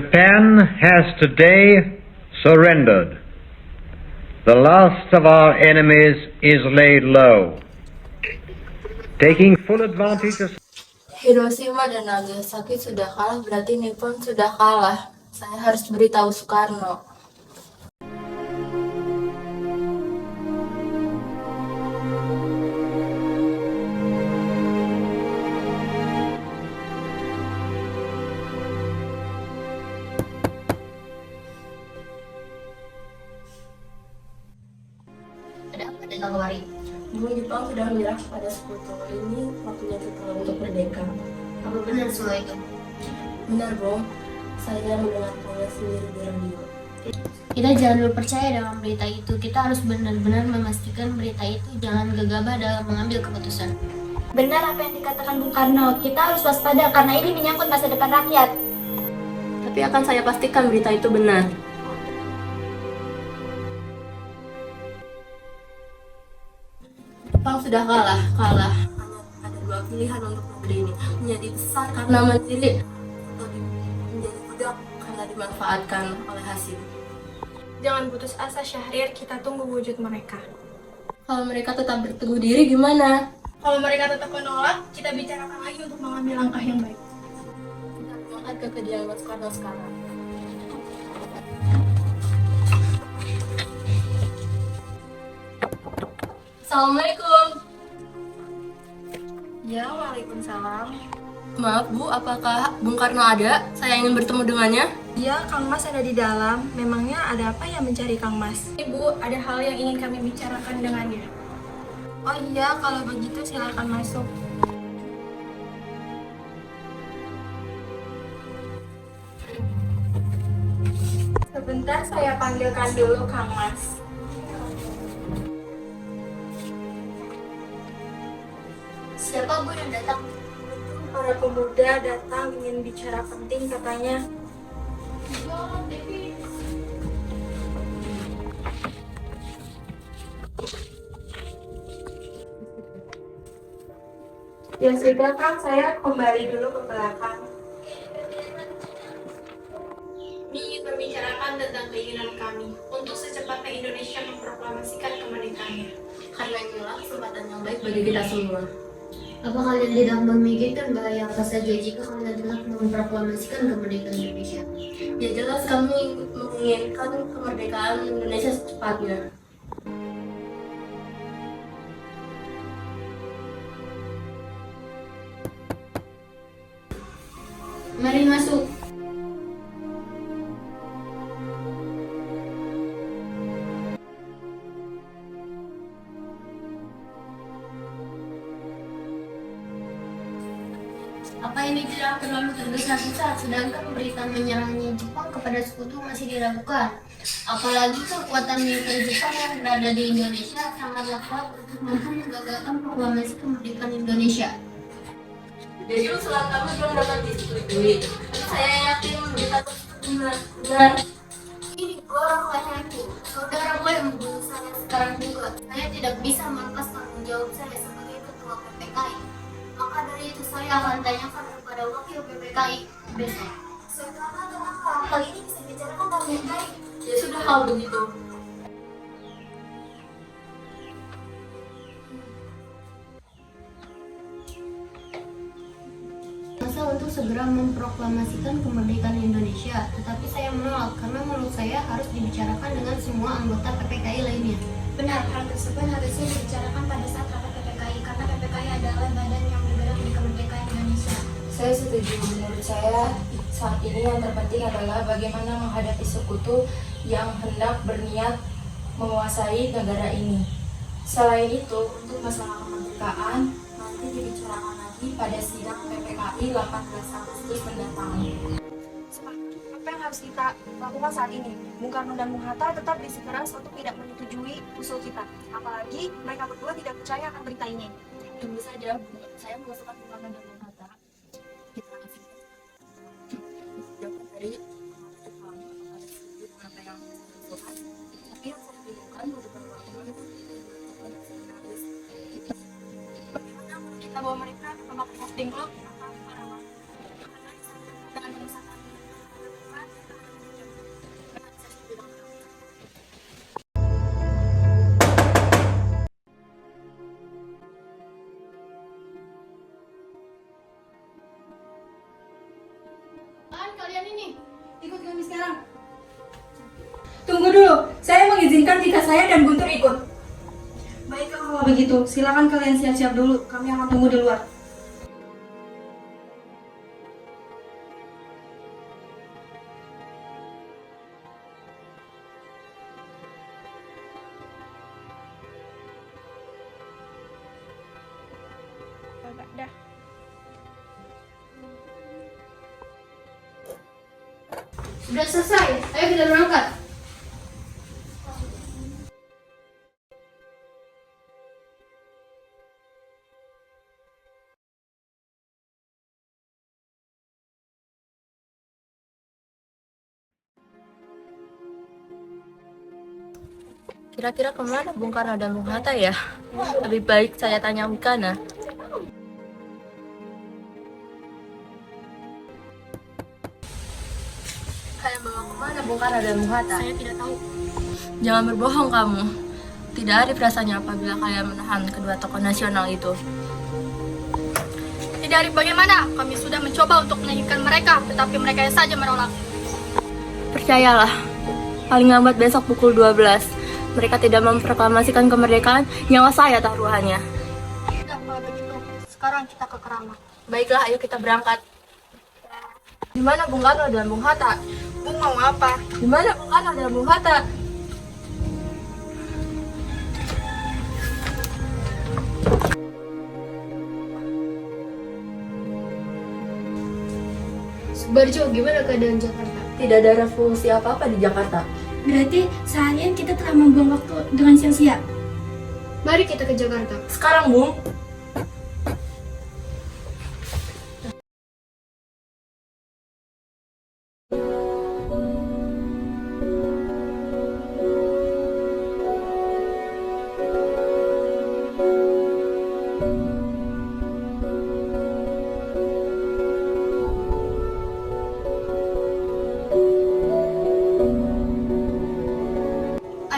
Japan has today surrendered. The last of our enemies is laid low. Taking full advantage of Hiroshima dan Nagasaki sudah kalah, berarti Nippon sudah kalah. Saya harus beritahu Soekarno. Ada apa dengan kemarin? Bumi Jepang sudah menyerah kepada sekutu. Ini waktunya kita untuk merdeka. Apa benar semua itu? Benar, Bro. Saya mendengarkannya sendiri di radio. Kita jangan dulu percaya dengan berita itu. Kita harus benar-benar memastikan berita itu, jangan gegabah dalam mengambil keputusan. Benar apa yang dikatakan Bung Karno, kita harus waspada karena ini menyangkut masa depan rakyat. Tapi akan saya pastikan berita itu benar. Jepang sudah kalah. Hanya ada dua pilihan untuk negeri ini, menjadi besar karena mandiri atau menjadi budak karena dimanfaatkan oleh hasil. Jangan putus asa Syahrir, kita tunggu wujud mereka. Kalau mereka tetap berteguh diri gimana? Kalau mereka tetap menolak, kita bicarakan lagi untuk mengambil langkah yang baik. Kita berangkat ke kediaman Soekarno sekarang. Assalamualaikum. Ya, waalaikumsalam. Maaf Bu, apakah Bung Karno ada? Saya ingin bertemu dengannya. Ya, Kang Mas ada di dalam. Memangnya ada apa yang mencari Kang Mas? Ibu, ada hal yang ingin kami bicarakan dengannya. Oh iya, kalau begitu silakan masuk. Sebentar saya panggilkan dulu Kang Mas. Siapa Bu yang datang? Para pemuda datang ingin bicara penting katanya. Ya sudah Kang, saya kembali dulu ke belakang. Ini ingin membicarakan tentang keinginan kami untuk secepatnya Indonesia memproklamasikan kemerdekaannya. Karena inilah kesempatan yang baik bagi kita semua. Apa kalian tidak memikirkan bahaya apa saja jika kalian telah memproklamasikan kemerdekaan Indonesia? Ya jelas kami menginginkan kemerdekaan Indonesia secepatnya. Mari masuk. Apa ini tidak terlalu tergesa-gesa, sedangkan berita menyerangnya Jepang kepada sekutu masih diragukan? Apalagi kekuatan militer Jepang yang berada di Indonesia sangatlah kuat untuk mampu menggagalkan proklamasi kemerdekaan Indonesia. Jadi usulan kami belum dapat disetujui. Saya yakin berita tersebut benar. Ini orang leherku, saudara boleh membunuh saya sekarang juga. Saya tidak bisa melepas tanggung jawab saya sebagai ketua PPKI. Maka dari itu saya akan tanyakan kepada wakil PPKI besok. Saudara, kenapa? Hal ini bisa dibicarakan dengan baik. Ya sudah kalau begitu. Masa untuk segera memproklamasikan kemerdekaan Indonesia, tetapi saya menolak karena menurut saya harus dibicarakan dengan semua anggota PPKI lainnya. Benar, hal tersebut harusnya dibicarakan pada saat rapat PPKI karena PPKI adalah badan yang bergerak di kemerdekaan Indonesia. Saya setuju. Menurut saya saat ini yang terpenting adalah bagaimana menghadapi sekutu yang hendak berniat menguasai negara ini. Selain itu, untuk masalah kemerdekaan nanti dibicarakan lagi pada sidang PPKI 18 Agustus mendatang. Apa yang harus kita lakukan saat ini? Bung Karno dan Bung Hatta tetap bersikeras untuk tidak menyetujui usul kita. Apalagi mereka berdua tidak percaya akan berita ini. Tunggu saja, saya mengusulkan Bung Karno dan Bung Hatta. Kita kasih jawaban dari Jepang apakah setuju dengan apa yang diusulkan. Tapi yang saya bingung beberapa waktu Bagaimana kalau kita bawa mereka ke marketing club dengan perusahaan Bagaimana jika saya dan Guntur ikut? Baiklah kalau begitu, silakan kalian siap-siap dulu. Kami akan tunggu di luar. Sudah selesai, ayo kita berangkat. Kira-kira kemana Bung Karno dan Bung Hatta ya? Lebih baik saya tanya Wikana. Kalian bawa kemana Bung Karno dan Bung Hatta? Saya tidak tahu. Jangan berbohong kamu. Tidak arif rasanya apabila kalian menahan kedua tokoh nasional itu. Tidak arif bagaimana? Kami sudah mencoba untuk menyingkirkan mereka, tetapi mereka saja menolak. Percayalah, paling lambat besok pukul 12. Mereka tidak memproklamasikan kemerdekaan, nyawa saya taruhannya. Sudah, kalau begitu, sekarang kita ke Kerama. Baiklah, ayo kita berangkat. Di mana Bung Karno dan Bung Hatta? Bung mau apa? Di mana Bung Karno dan Bung Hatta? Subarjo, gimana keadaan Jakarta? Tidak ada revolusi apa-apa di Jakarta. Berarti seharian kita telah membuang waktu dengan sia-sia. Mari kita ke Jakarta. Sekarang, Bung.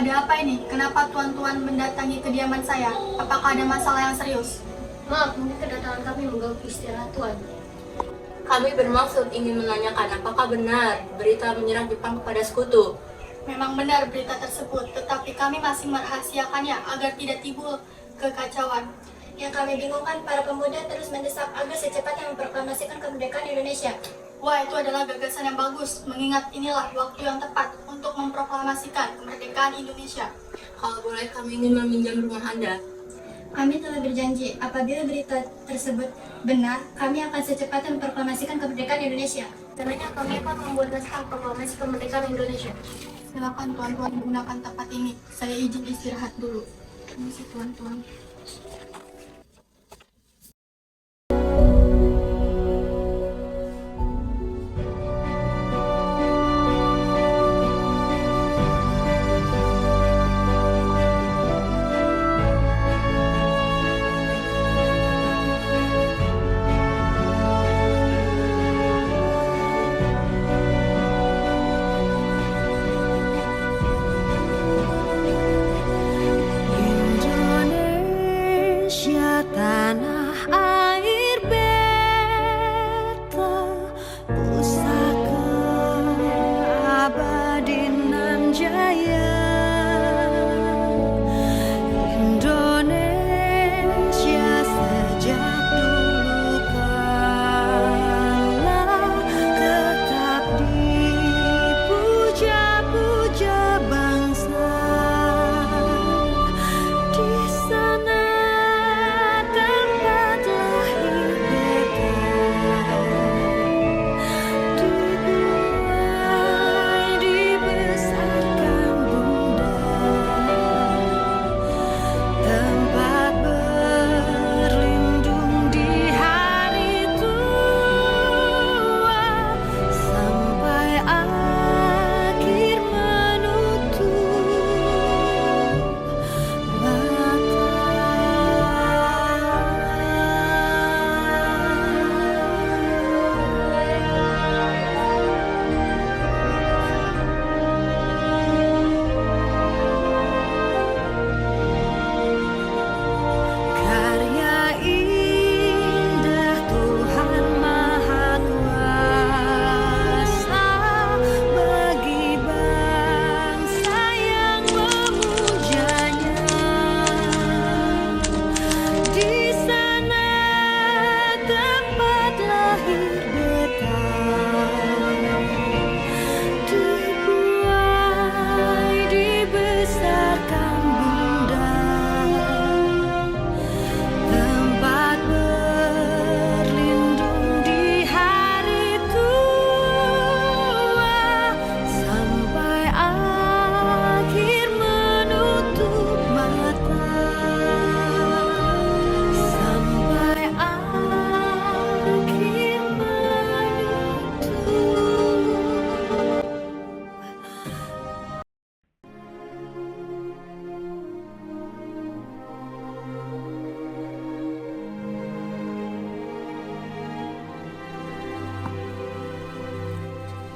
Ada apa ini? Kenapa tuan-tuan mendatangi kediaman saya? Apakah ada masalah yang serius? Maaf, mungkin kedatangan kami mengganggu istirahat Tuan. Kami bermaksud ingin menanyakan apakah benar berita menyerang Jepang kepada sekutu. Memang benar berita tersebut, tetapi kami masih merahasiakannya agar tidak timbul kekacauan. Yang kami bingungkan, para pemuda terus mendesak agar secepatnya memproklamasikan kemerdekaan Indonesia. Wah, itu adalah gagasan yang bagus, mengingat inilah waktu yang tepat untuk memproklamasikan kemerdekaan Indonesia. Kalau boleh, kami ingin meminjam rumah Anda. Kami telah berjanji, apabila berita tersebut benar, kami akan secepatnya memproklamasikan kemerdekaan Indonesia. Caranya kami akan membuat naskah proklamasi kemerdekaan Indonesia. Silakan tuan-tuan menggunakan tempat ini. Saya izin istirahat dulu. Permisi tuan-tuan.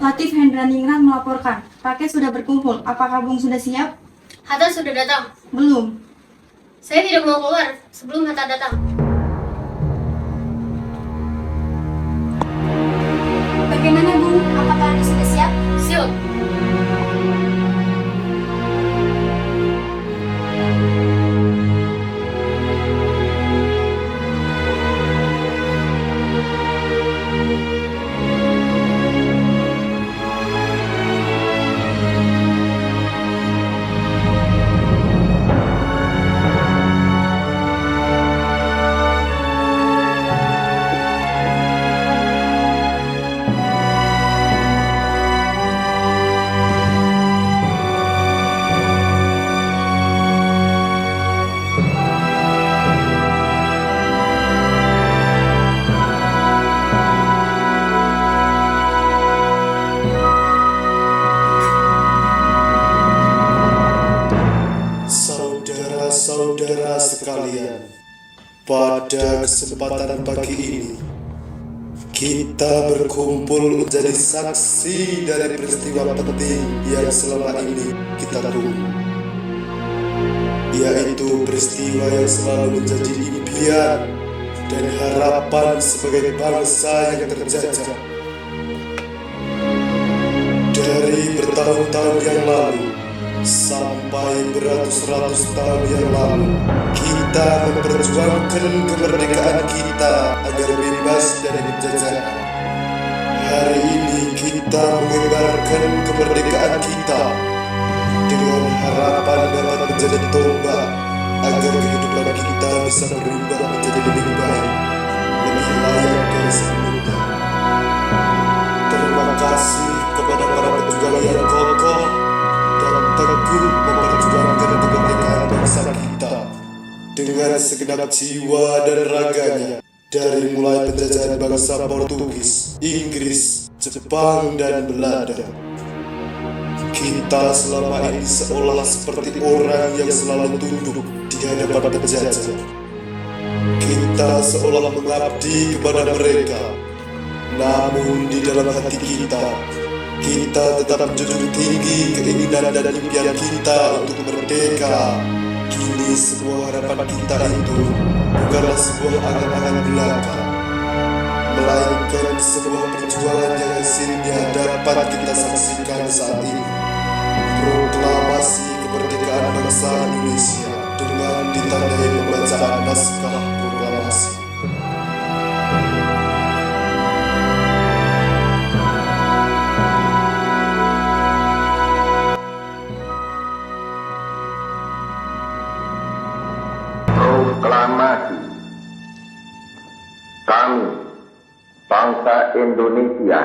Latif Hendraningrat melaporkan, paket sudah berkumpul. Apakah Bung sudah siap? Hatta sudah datang. Belum. Saya tidak mau keluar sebelum Hatta datang. Bagaimana Bung? Apakah Anda sudah siap? Siap. Saudara-saudara sekalian, pada kesempatan pagi ini kita berkumpul menjadi saksi dari peristiwa penting yang selama ini kita tunggu, yaitu peristiwa yang selalu menjadi impian dan harapan sebagai bangsa yang terjajah. Dari bertahun-tahun yang lalu sampai beratus-ratus tahun yang lalu, kita memperjuangkan kemerdekaan kita agar bebas dari penjajahan. Hari ini kita mengibarkan kemerdekaan kita dengan harapan dapat menjadi tombak agar kehidupan kita bisa berubah menjadi lebih baik, lebih layak dari sebelumnya. Terima kasih kepada para pejuang yang kokoh dan teguh memperjuangkan kemerdekaan bangsa kita dengan segenap jiwa dan raganya, dari mulai penjajahan bangsa Portugis, Inggris, Jepang, dan Belanda. Kita selama ini seolah seperti orang yang selalu tunduk di hadapan penjajah. Kita seolah mengabdi kepada mereka, namun di dalam hati kita tetap menjunjung tinggi keinginan dan impian kita untuk merdeka. Kini sebuah harapan kita itu bukanlah sebuah angan-angan belaka, melainkan sebuah perjuangan yang hasilnya dapat kita saksikan saat ini. Proklamasi kemerdekaan bangsa Indonesia dengan ditandai pembacaan naskah proklamasi. Proklamasi. Kami, bangsa Indonesia,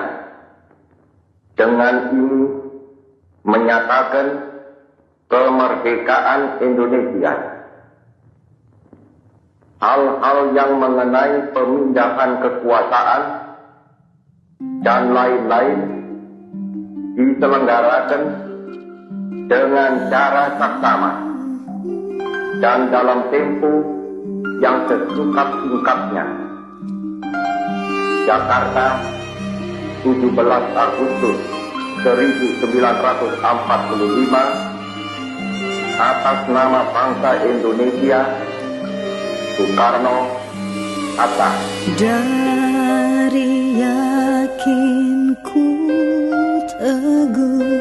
dengan ini menyatakan kemerdekaan Indonesia. Hal-hal yang mengenai pemindahan kekuasaan dan lain-lain diselenggarakan dengan cara saksama dan dalam tempo yang sesingkat-singkatnya. Jakarta, 17 Agustus 1945, atas nama bangsa Indonesia, Soekarno, Hatta. Dari yakinku teguh